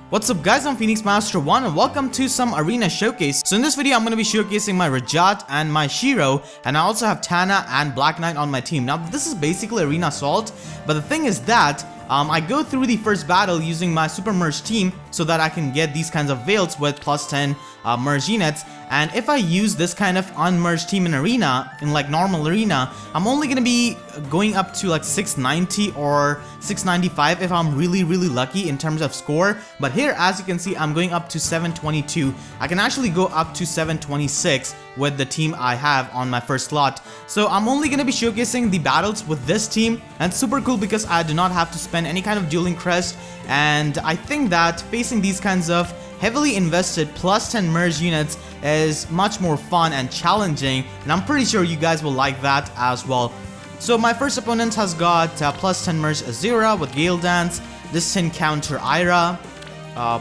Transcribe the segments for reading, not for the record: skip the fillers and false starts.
What's up guys, I'm Phoenix Master 1 and welcome to some Arena Showcase. So in this video I'm going to be showcasing my Rhajat and my Shiro, and I also have Tana and Black Knight on my team. Now this is basically Arena Assault, but the thing is that I go through the first battle using my Super Merge team so that I can get these kinds of veils with plus 10 merge units. And if I use this kind of unmerged team in Arena, in like normal Arena, I'm only going to be going up to like 690 or 695 if I'm really lucky in terms of score. But here, as you can see, I'm going up to 722. I can actually go up to 726 with the team I have on my first slot. So I'm only going to be showcasing the battles with this team, and it's super cool because I do not have to spend any kind of dueling crest, and I think that facing these kinds of heavily invested plus 10 merge units is much more fun and challenging, and I'm pretty sure you guys will like that as well. So my first opponent has got plus 10 merge Ayra with Gale Dance, Distant Counter Ayra,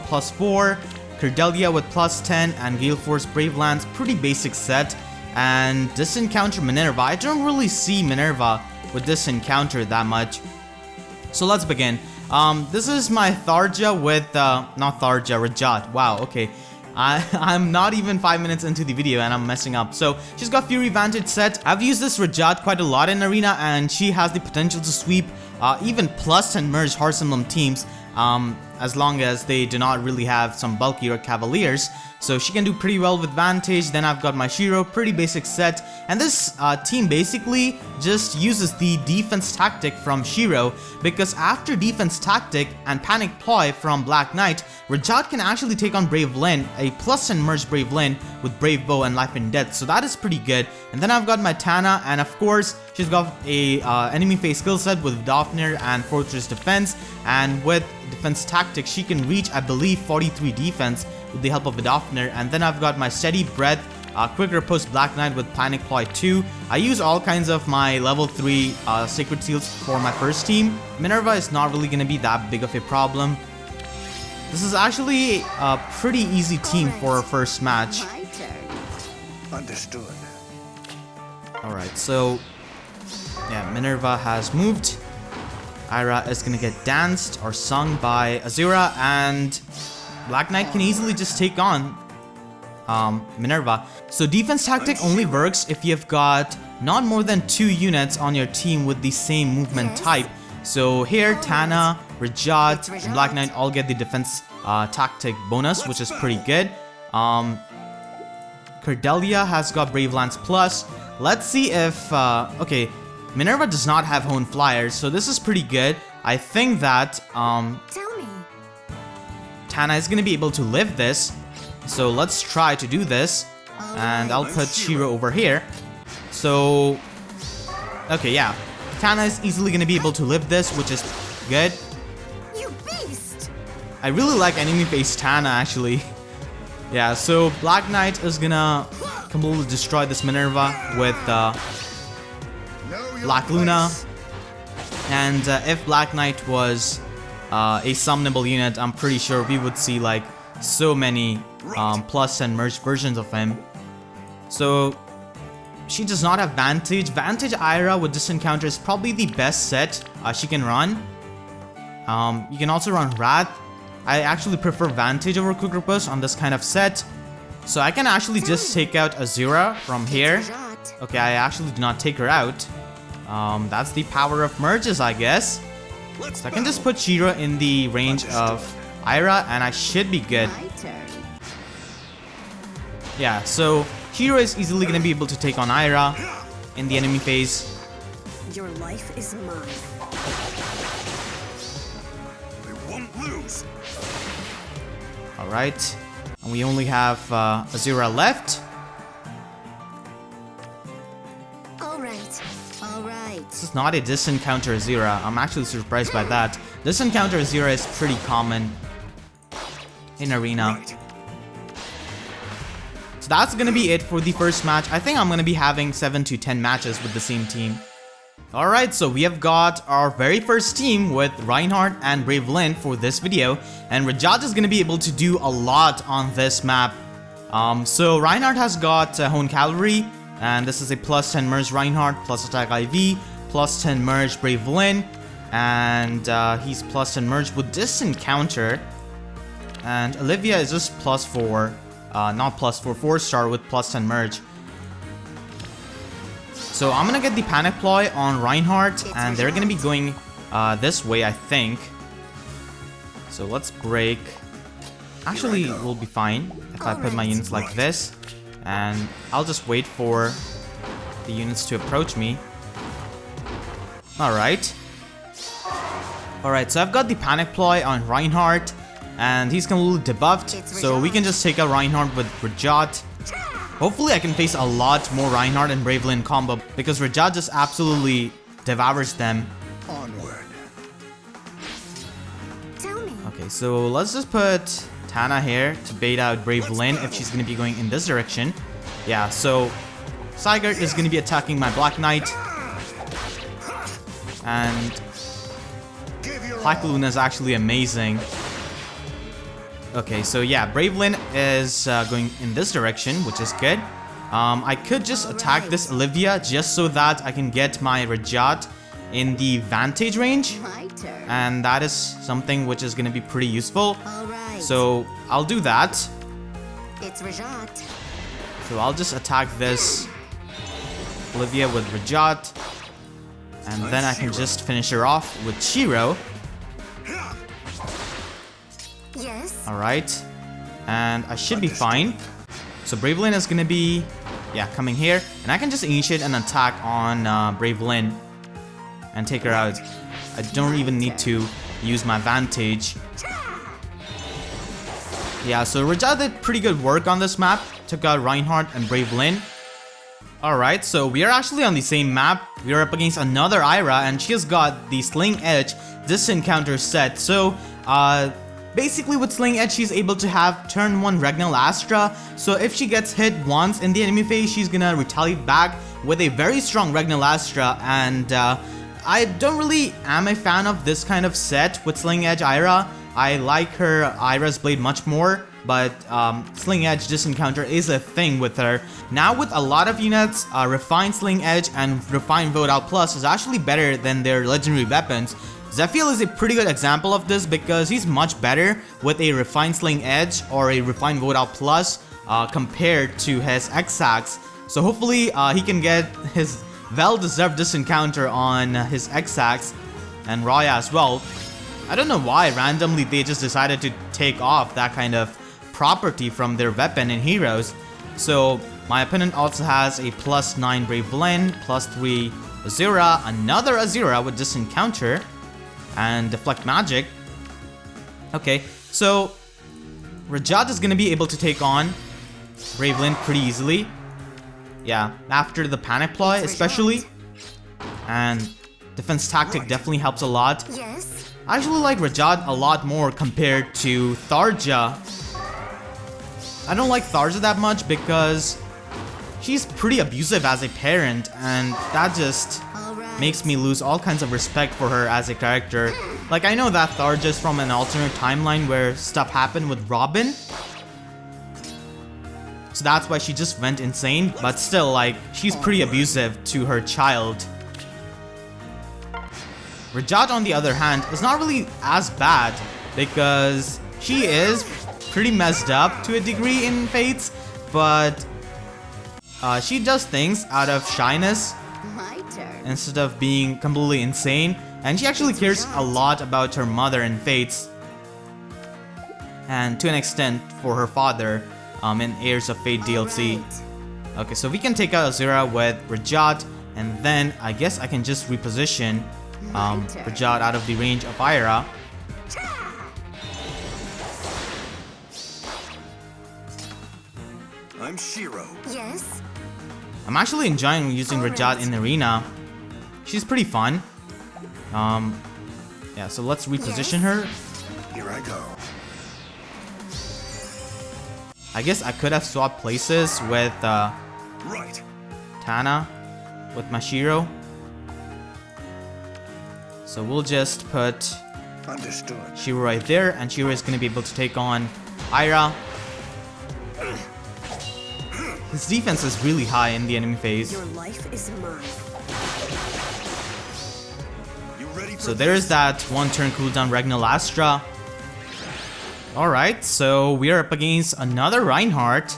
plus 4, Cordelia with plus 10, and Gale Force Brave Lance, pretty basic set, and Distant Counter Minerva. I don't really see Minerva with Distant Counter that much. So let's begin. This is my Tharja with, not Tharja, Rhajat. Wow, okay. I'm not even 5 minutes into the video and I'm messing up. So she's got Fury Vantage set. I've used this Rhajat quite a lot in Arena, and she has the potential to sweep even plus 10 merge Horse Emblem teams, as long as they do not really have some bulkier Cavaliers. So she can do pretty well with Vantage. Then I've got my Shiro, pretty basic set. And this team basically just uses the defense tactic from Shiro, because after defense tactic and panic ploy from Black Knight, Rhajat can actually take on Brave Lyn, a plus 10 merge Brave Lyn with Brave Bow and Life and Death. So that is pretty good. And then I've got my Tana, and of course she's got a enemy phase skill set with Daphner and Fortress Defense. And with defense tactic she can reach, I believe, 43 defense with the help of Daphner. And then I've got my Steady Breath, Quick Riposte Black Knight with Panic Ploy 2. I use all kinds of my level 3 Sacred Seals for my first team. Minerva is not really going to be that big of a problem. This is actually a pretty easy team for our first match. Understood. Alright, so yeah, Minerva has moved. Ayra is going to get danced or sung by Ayra, and Black Knight can easily just take on Minerva. So defense tactic only works if you've got not more than 2 units on your team with the same movement type. So here Tana, Rhajat, and Black Knight all get the defense tactic bonus, which is pretty good. Cordelia has got Brave Lance plus. Let's see if okay, Minerva does not have Hone Flyers, so this is pretty good. I think that Tell me. Tana is gonna be able to live this. So let's try to do this, and I'll put Shiro over here. So okay, yeah, Tana is easily gonna be able to live this, which is good. You beast! I really like enemy face Tana actually. Yeah, so Black Knight is gonna completely destroy this Minerva with Black Luna. And if Black Knight was a summonable unit, I'm pretty sure we would see like so many plus and merged versions of him. So she does not have Vantage. Vantage Ayra with Distant Counter is probably the best set she can run. You can also run Wrath. I actually prefer Vantage over Quick Riposte on this kind of set. So I can actually just take out Ayra from here. Okay, I actually do not take her out. That's the power of merges, I guess. So I can just put Shiro in the range of Ayra and I should be good. Yeah, so Shiro is easily going to be able to take on Ayra in the enemy phase. Your life is mine. They won't lose. Alright, and we only have Ayra left. Alright. This is not a Distant Counter Ayra. I'm actually surprised by that. Distant Counter Ayra is pretty common in Arena. Right. So that's gonna be it for the first match. I think I'm gonna be having 7 to 10 matches with the same team. Alright, so we have got our very first team with Reinhard and Brave Lyn for this video, and Rhajat is gonna be able to do a lot on this map. So Reinhard has got Hone Cavalry, and this is a plus 10 merge Reinhard, plus attack IV, plus 10 merge Brave Lyn, and he's plus 10 merge with Distant Counter. And Olivia is just +4. Not +4, 4-star with +10 merge. So I'm gonna get the Panic Ploy on Reinhard, and they're gonna be going this way, I think. So let's break. Actually, we'll be fine if I put my units like this. And I'll just wait for the units to approach me. Alright. Alright, so I've got the Panic Ploy on Reinhard, and he's completely debuffed, so we can just take out Reinhard with Rhajat. Hopefully I can face a lot more Reinhard and Bravelyn combo, because Rhajat just absolutely devours them. Onward. Tell me. Okay, so let's just put Tana here to bait out Bravelyn if she's going to be going in this direction. Yeah, so Sigurd is going to be attacking my Black Knight. And Black Luna is actually amazing. Okay, so yeah, Bravelyn is going in this direction, which is good. I could just attack this Olivia just so that I can get my Rhajat in the vantage range. My turn. And that is something which is going to be pretty useful. All right. So I'll do that. It's Rhajat. So I'll just attack this Olivia with Rhajat. And then I can just finish her off with Shiro. Yes. Alright. And I should be fine. So Bravelyn is gonna be, yeah, coming here. And I can just initiate an attack on Bravelyn and take her out. I don't even need to use my Vantage. Yeah, so Rhajat did pretty good work on this map. Took out Reinhard and Bravelyn. Alright, so we are actually on the same map. We are up against another Ayra, and she has got the Sling Edge disencounter set. So, basically with Sling Edge, she's able to have turn 1 Regnal Astra. So if she gets hit once in the enemy phase, she's gonna retaliate back with a very strong Regnal Astra. And I don't really am a fan of this kind of set with Sling Edge Ayra. I like her Ayra's Blade much more. But Sling Edge disencounter is a thing with her. Now with a lot of units, Refined Sling Edge and Refined Vote Out Plus is actually better than their legendary weapons. Zephiel is a pretty good example of this because he's much better with a Refined Sling Edge or a Refined Vote Out Plus compared to his X-Axe. So hopefully he can get his well-deserved disencounter on his X-Axe and Raya as well. I don't know why randomly they just decided to take off that kind of property from their weapon in heroes. So my opponent also has a +9 Bravelyn, +3 Azura, another Azura with disencounter and deflect magic. Okay, so Rhajat is gonna be able to take on Bravelyn pretty easily. Yeah, after the Panic Ploy especially. And defense tactic definitely helps a lot. Yes. I actually like Rhajat a lot more compared to Tharja. I don't like Tharja that much because she's pretty abusive as a parent, and that just makes me lose all kinds of respect for her as a character. Like, I know that Tharja is from an alternate timeline where stuff happened with Robin, so that's why she just went insane, but still, like, she's pretty abusive to her child. Rhajat, on the other hand, is not really as bad because she is pretty messed up to a degree in Fates, but she does things out of shyness My turn. instead of being completely insane, and she actually cares a lot about her mother in Fates, and to an extent for her father in Heirs of Fate DLC. Right. Okay, so we can take out Azura with Rhajat, and then I guess I can just reposition Rhajat out of the range of Ayra. I'm Shiro. Yes. I'm actually enjoying using Rhajat in Arena. She's pretty fun. Yeah, so let's reposition her. Here I go. I guess I could have swapped places with Right. Tana with my Shiro. So we'll just put Understood. Shiro right there, and Shiro is going to be able to take on Ayra. His defense is really high in the enemy phase. Your life is mine. You ready for So there's that 1 turn cooldown Regnal Astra. Alright, so we are up against another Reinhard.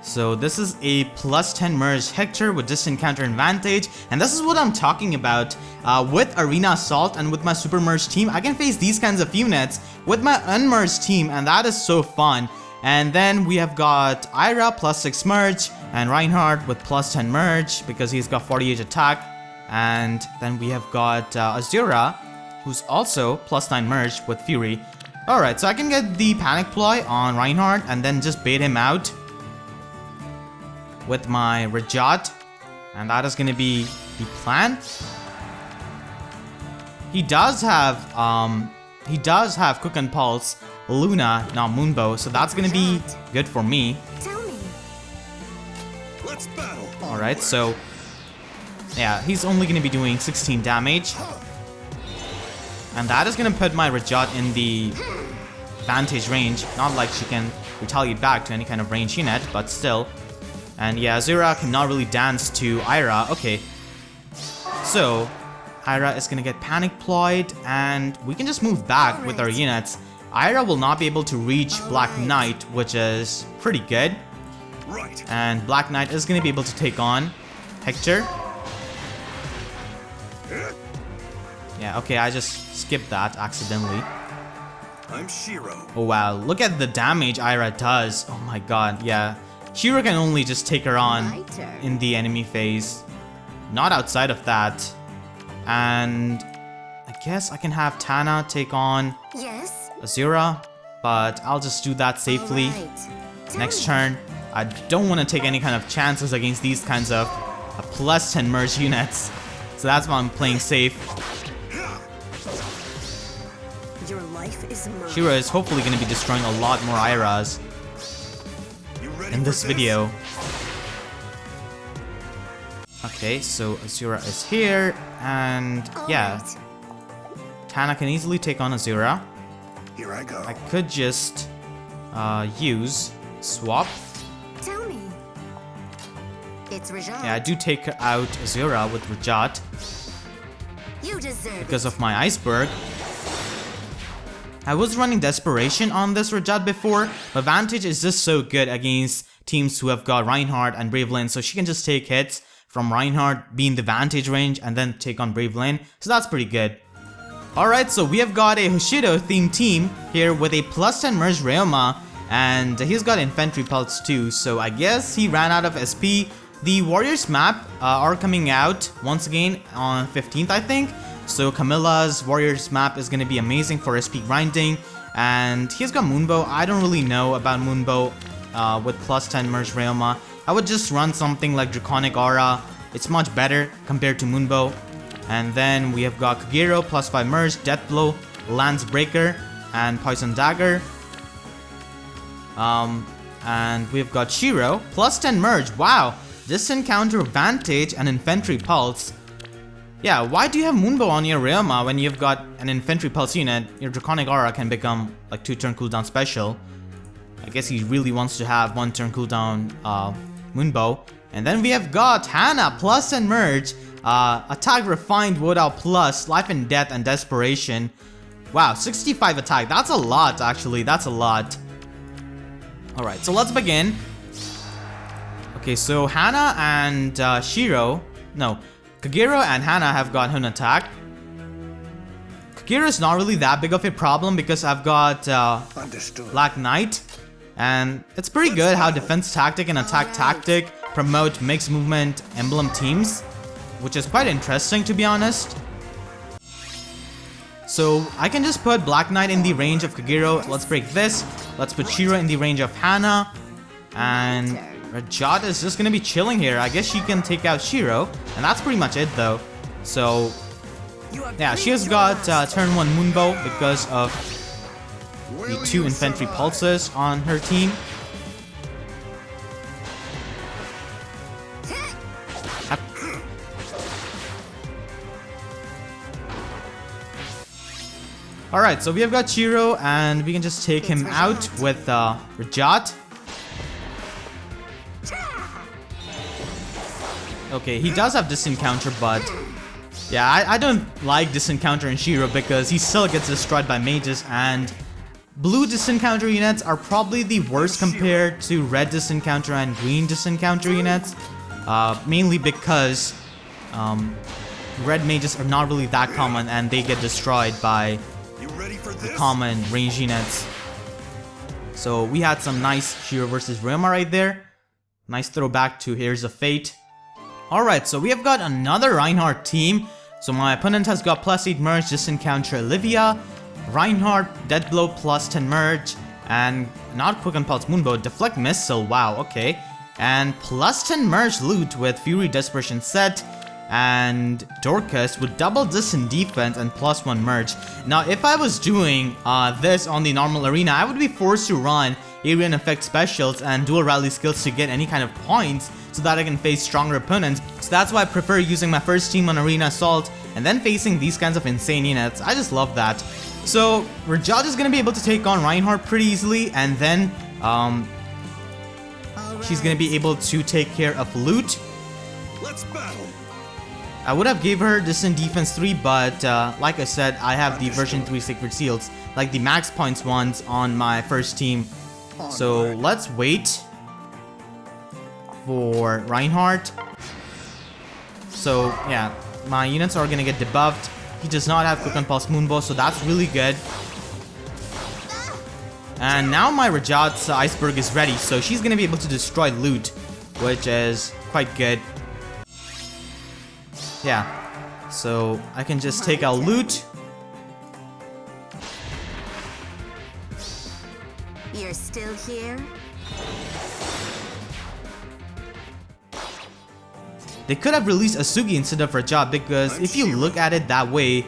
So this is a +10 merge Hector with distant counter advantage, and this is what I'm talking about. With Arena Assault and with my super merge team, I can face these kinds of units with my unmerged team, and that is so fun. And then we have got Ayra +6 merge and Reinhard with +10 merge because he's got 48 attack. And then we have got Azura, who's also +9 merge with Fury. Alright, so I can get the panic ploy on Reinhard and then just bait him out with my Rhajat, and that is going to be the plan. He does have Cook and Pulse, Luna, not Moonbow, so that's going to be good for me. Tell me. Let's battle. Alright, so yeah, he's only going to be doing 16 damage. And that is going to put my Rhajat in the vantage range. Not like she can retaliate back to any kind of range unit, but still. And yeah, Azura cannot really dance to Ayra. Okay. So, Ayra is going to get panic ployed, and we can just move back with our units. Ayra will not be able to reach Black Knight, which is pretty good. Right. And Black Knight is going to be able to take on Hector. Yeah, okay, I just skipped that accidentally. I'm Shiro. Oh wow, look at the damage Ayra does. Oh my god, yeah. Shiro can only just take her on in the enemy phase. Not outside of that. And I guess I can have Tana take on Azura, but I'll just do that safely. Next turn, I don't want to take any kind of chances against these kinds of +10 merge units. So that's why I'm playing safe. Your life is mine. Shiro is hopefully going to be destroying a lot more Ayras in this video. Okay, so Azura is here, and yeah, Tana can easily take on Azura. Here I go. I could just use swap. Tell me. It's Rhajat. Yeah, I do take out Azura with Rhajat You deserve because of my iceberg. I was running Desperation on this Rhajat before, but Vantage is just so good against teams who have got Reinhard and Brave Lane, so she can just take hits from Reinhard, be in the Vantage range, and then take on Brave Lane, so that's pretty good. Alright, so we have got a Hoshido themed team here with a +10 merge Ryoma, and he's got Infantry Pulse too, so I guess he ran out of SP. The Warriors map are coming out once again on 15th, I think. So Camilla's Warriors map is going to be amazing for SP grinding, and he's got Moonbow. I don't really know about Moonbow with +10 merge Ryoma. I would just run something like Draconic Aura. It's much better compared to Moonbow. And then we have got Kagero +5 merge, Death Blow, Lance Breaker, and Poison Dagger. And we've got Shiro +10 merge. Wow, distant counter Vantage and Infantry Pulse. Yeah, why do you have Moonbow on your Ryoma when you've got an Infantry Pulse unit? Your Draconic Aura can become like 2-turn cooldown special. I guess he really wants to have 1-turn cooldown Moonbow. And then we have got Tana +10 merge, attack refined, Wood Out plus, life and death and desperation. Wow, 65 attack, that's a lot actually, that's a lot. Alright, so let's begin. Okay, so Hana and Kagero and Hana have got Hun attack. Kagero is not really that big of a problem because I've got Black Knight. And it's pretty good how defense tactic and attack tactic promote mixed movement emblem teams, which is quite interesting to be honest. So I can just put Black Knight in the range of Kagero. Let's break this. Let's put Shiro in the range of Hana. And Rhajat is just gonna be chilling here. I guess she can take out Shiro, and that's pretty much it though. So yeah, she has got turn 1 Moonbow because of the 2 Infantry Pulses on her team. Alright, so we have got Shiro, and we can just take him out with Rhajat. Okay, he does have distant counter, but yeah, I don't like distant counter in Shiro because he still gets destroyed by mages, and blue distant counter units are probably the worst compared to red distant counter and green distant counter units. Mainly because red mages are not really that common and they get destroyed by the common range units. So we had some nice Shiro versus Ryoma right there. Nice throwback to Heirs of Fate. Alright, so we have got another Reinhard team. So my opponent has got +8 merge, distant counter Olivia, Reinhard, death blow +10 merge, and not quick and pulse moonbow, deflect missile, wow, okay. And +10 merge loot with Fury Desperation set, and Dorcas with double distant defense and +1 merge. Now if I was doing this on the normal arena, I would be forced to run Alien Effect specials and dual rally skills to get any kind of points so that I can face stronger opponents. So that's why I prefer using my first team on Arena Assault and then facing these kinds of insane units. I just love that. So Rhajat is going to be able to take on Reinhard pretty easily, and then she's going to be able to take care of loot. Let's battle. I would have gave her distant defense 3, but like I said, I have the version 3 sacred seals, like the max points ones on my first team. So let's wait for Reinhard. So yeah, my units are gonna get debuffed. He does not have quick and pulse moonbow, so that's really good. And now my Rhajat's iceberg is ready, so she's gonna be able to destroy loot, which is quite good. Yeah, so I can just take out loot. You're still here? They could have released Asugi instead of Rhajat, because if you look at it that way,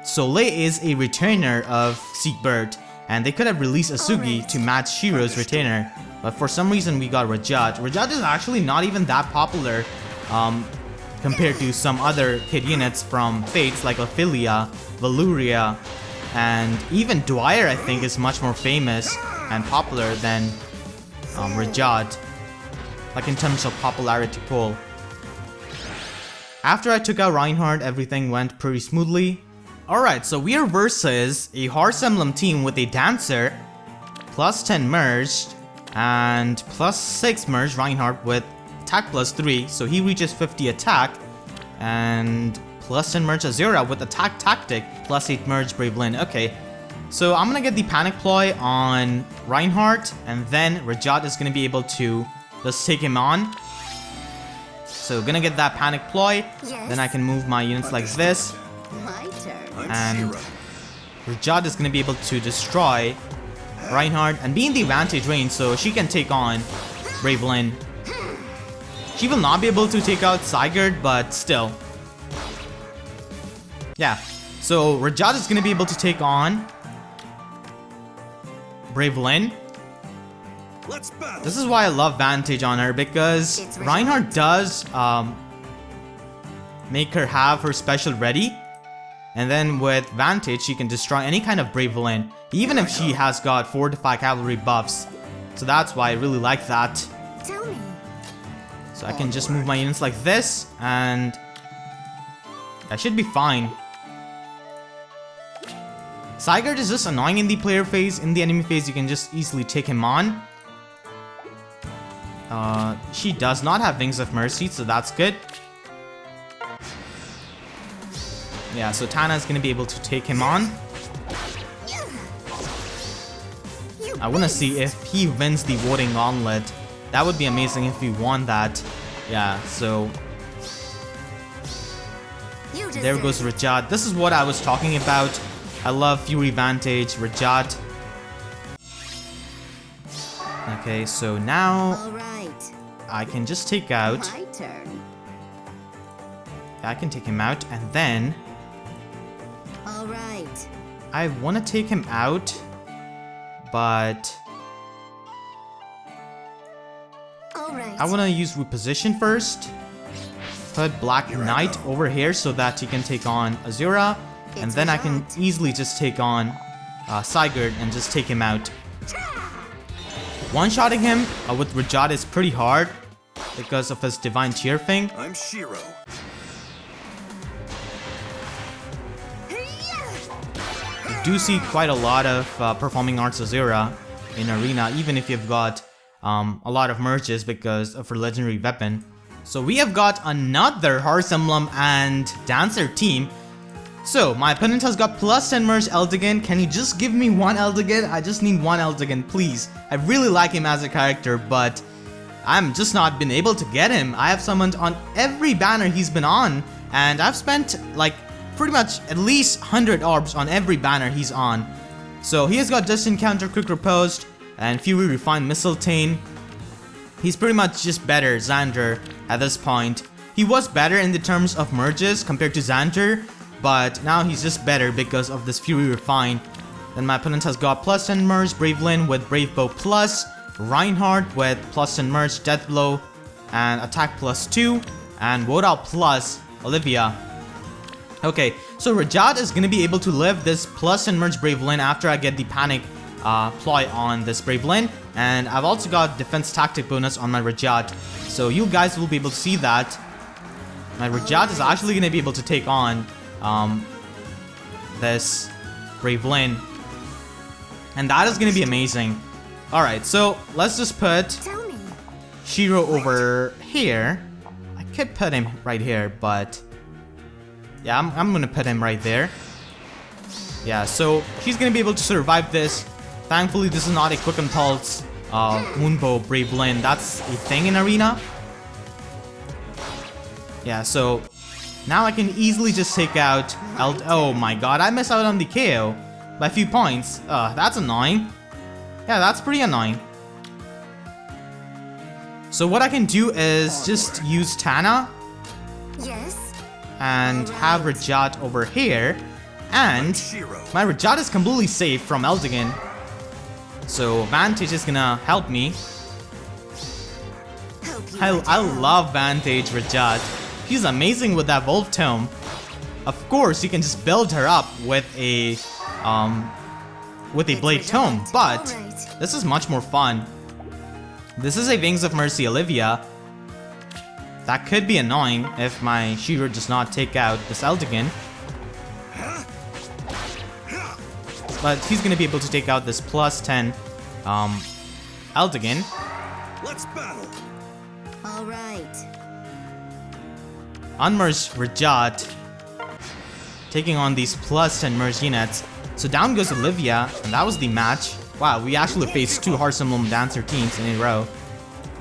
Soleil is a retainer of Seekbird, and they could have released Asugi to match Shiro's retainer, but for some reason we got Rhajat. Rhajat is actually not even that popular compared to some other kid units from Fates like Ophelia, Valuria, and even Dwyer I think is much more famous and popular than Rhajat, like in terms of popularity pool. After I took out Reinhard, everything went pretty smoothly. Alright, so we are versus a Horse Emblem team with a Dancer, +10 merged, and +6 merged Reinhard with attack +3, so he reaches 50 attack, and +10 merge Azura with attack tactic, +8 merge Brave Lynn. Okay, so I'm gonna get the panic ploy on Reinhardt, and then Rhajat is gonna be able to just take him on. So gonna get that panic ploy, then I can move my units like this, My turn. and Rhajat is gonna be able to destroy Reinhardt and be in the advantage range, so she can take on Brave Lynn. She will not be able to take out Sigurd, but still. Yeah, so Rhajat is going to be able to take on Brave Lynn. Let's battle. This is why I love Vantage on her, because Reinhardt does make her have her special ready. And then with Vantage, she can destroy any kind of Brave Lynn, even if she has got 4 to 5 cavalry buffs. So that's why I really like that. Tell me. So I can just move my units like this, and I should be fine. Sigurd is just annoying in the player phase. In the enemy phase, you can just easily take him on. She does not have Wings of Mercy, so that's good. Yeah, so Tana is going to be able to take him on. I want to see if he wins the Voting Gauntlet. That would be amazing if we won that. Yeah, so there goes Rhajat. This is what I was talking about. I love Fury Vantage, Rhajat. Okay, so now I can just take out. My turn. I can take him out, and then All right. I want to take him out, but All right. I want to use reposition first. Put Black Knight over here so that he can take on Azura, and then I can easily just take on Sigurd and just take him out. One-shotting him with Rhajat is pretty hard because of his Divine Cheer thing. I'm Shiro. You do see quite a lot of performing arts Azura in Arena, even if you've got a lot of merges because of her legendary weapon. So we have got another Horse Emblem and Dancer team. So my opponent has got plus 10 merge Eldigan. Can you just give me one Eldigan? I just need one Eldigan, please. I really like him as a character, but I'm just not been able to get him. I have summoned on every banner he's been on, and I've spent like pretty much at least 100 orbs on every banner he's on. So he has got Distant Counter, Quick Riposte, and Fury Refined Mistletoe. He's pretty much just better Xander at this point. He was better in the terms of merges compared to Xander, but now he's just better because of this Fury Refine. Then my opponent has got plus 10 merge Bravelyn with Brave Bow plus, Reinhard with plus 10 merge Death Blow and Attack plus 2, and Wodao plus Olivia. Okay, so Rhajat is going to be able to live this plus 10 merge Bravelyn after I get the Panic ploy on this Bravelyn, and I've also got Defense Tactic bonus on my Rhajat, so you guys will be able to see that my Rhajat is actually going to be able to take on this Bravelyn, and that is going to be amazing. Alright, so let's just put Shiro over here. I could put him right here, but yeah, I'm going to put him right there. Yeah, so she's going to be able to survive this. Thankfully, this is not a Quick Impulse Moonbow Bravelyn. That's a thing in Arena. Yeah, so now I can easily just take out oh my god, I missed out on the KO by a few points. That's annoying. Yeah, that's pretty annoying. So what I can do is just use Tana. Yes. And have Rhajat over here. And my Rhajat is completely safe from Eldigan. So Vantage is gonna help me. I love Vantage Rhajat. She's amazing with that Wolf Tome. Of course, you can just build her up with a Blade Tome, but this is much more fun. This is a Wings of Mercy Olivia. That could be annoying if my Shiro does not take out this Eldigan. But he's gonna be able to take out this plus 10 Eldigan. Let's battle. All right. Unmerged Rhajat taking on these plus 10 merged units. So down goes Olivia, and that was the match. Wow, we actually faced two Horse Emblem Dancer teams in a row.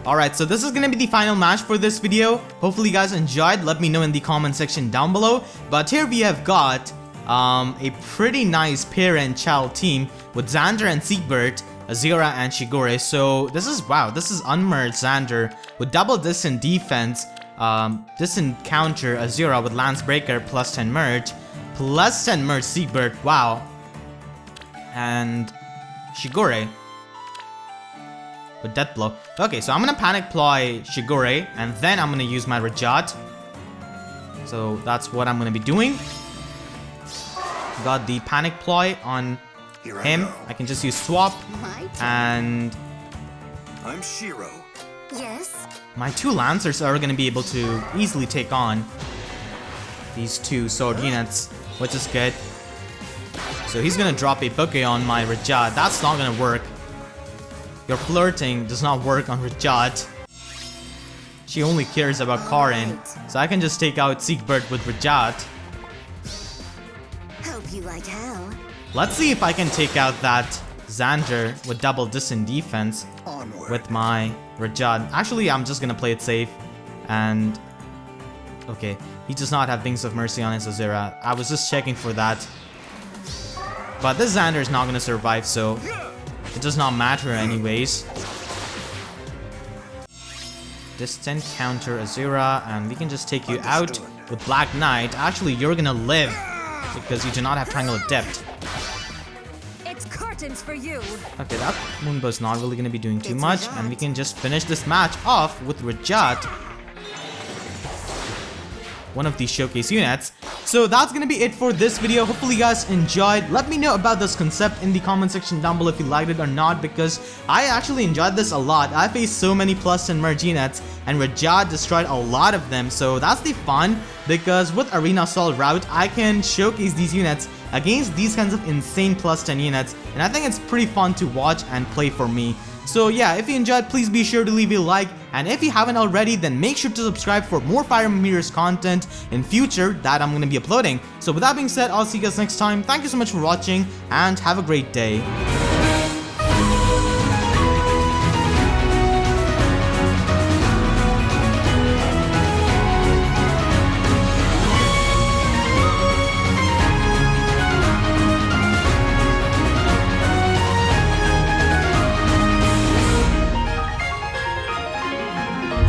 Alright, so this is gonna be the final match for this video. Hopefully you guys enjoyed. Let me know in the comment section down below. But here we have got a pretty nice pair and child team with Xander and Siegbert, Azura and Shigure. So this is, wow, this is unmerged Xander with double distant defense, distant counter Azura with Lance Breaker plus 10 merge, plus 10 merge Siegbert, wow. And Shigure with Death Blow. Okay, so I'm gonna Panic Ploy Shigure, and then I'm gonna use my Rhajat. So that's what I'm gonna be doing. Got the Panic Ploy on him. I can just use Swap, and I'm Shiro. Yes. my two Lancers are gonna be able to easily take on these two sword units, which is good. So he's gonna drop a bouquet on my Rhajat. That's not gonna work. Your flirting does not work on Rhajat. She only cares about Karin. So I can just take out Siegbert with Rhajat. Hope you like hell. Let's see if I can take out that Xander with double distant defense with my Rhajat. Actually, I'm just gonna play it safe. And okay, he does not have Wings of Mercy on his Azura. I was just checking for that. But this Xander is not gonna survive, so it does not matter anyways. Distant counter Azura, and we can just take you out with Black Knight. Actually, you're gonna live because you do not have Triangle of Depth. It's curtains for you. Okay, that Moonbow's not really gonna be doing too much, and we can just finish this match off with Rhajat, one of these showcase units. So that's gonna be it for this video. Hopefully you guys enjoyed. Let me know about this concept in the comment section down below if you liked it or not, because I actually enjoyed this a lot. I faced so many plus and merge units, and Rhajat destroyed a lot of them. So that's the fun, because with Arena Assault route, I can showcase these units against these kinds of insane plus 10 units, and I think it's pretty fun to watch and play for me. So yeah, if you enjoyed, please be sure to leave a like, and if you haven't already, then make sure to subscribe for more Fire Emblem Heroes content in future that I'm going to be uploading. So with that being said, I'll see you guys next time. Thank you so much for watching, and have a great day.